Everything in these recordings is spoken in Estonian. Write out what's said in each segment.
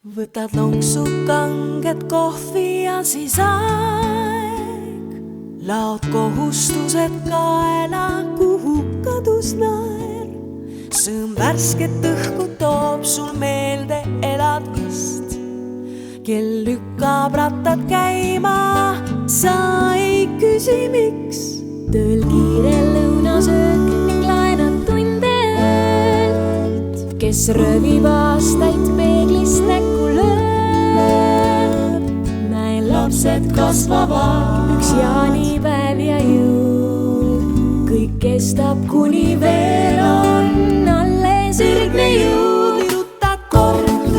Võtad lonksu kanget kohvi ja siis aeg. Laod kohustused kaela, kuhu kadus naer. Sõõm värsket õhku toob sul meelde eladvist. Kell lükkab rattad käima, sa ei küsi miks. Tööl kiire lõunasöök ning laenad tunde öölt, kes röövib aastaid peeglist näkku lööb. Näen lapsed kasvavad, üks jaanipäev ja jõul. Kõik kestab, kuni veel on alles ürgne jõul.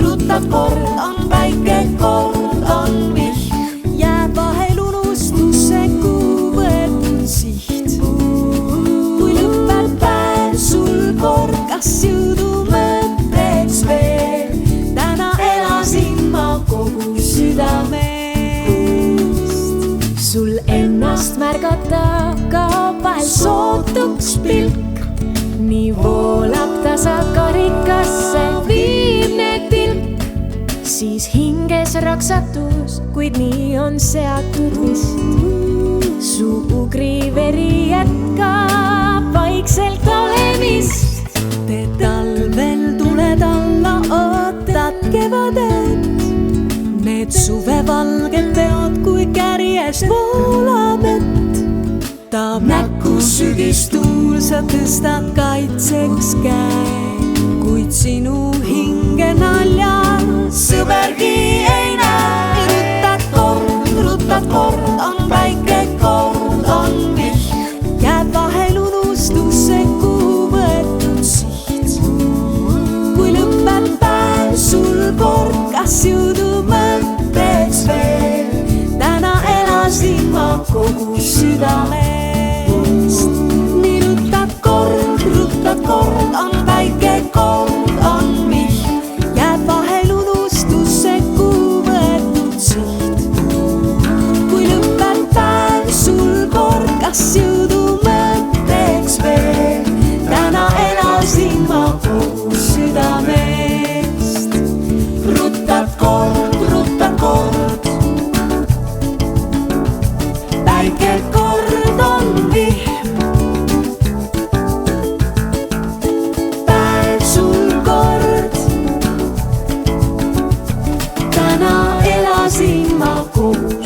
Ruttad kord, on väike kord, on vihm. Jääb vahel unustusse, kuhu võetud siht. Kui lõpeb päev sul kord, kas jõudu mõtteks veel? Täna elasin ma kogu südamest. Sul ennast märgata kaob vahel sootuks pilk. Nii voolab tasa karikasse viimne tilk. Siis hinges raksatus, kuid nii on seatud vist. Su ugri veri jätkab vaikselt olemist. Te talvel tuled alla, ootad kevadet. Need suvevalged teod, kui kärjest voolab vett. Taab näkku sügistuul, sa tõstad kaitseks käe. Kuid sinu hinge naljal sõbergi ei näe. Ruttad kord, on väike kord, on vihm. Jääb vahel unustusse, kuhu võetud siht. Kui lõpeb päev sul kord, kas jõudu mõtteks veel? Täna elasin ma kogu südamest. Nii ruttad kord, on väike kord, on vihm. Jääb vahel unustusse, kuhu võetud siht. Kui lõpeb päev sul kord, kas jõudu mõtteks veel? Täna elasin ma kogu südamest. Ruttad kord, väike kord, on vihm. Elasin ma kogu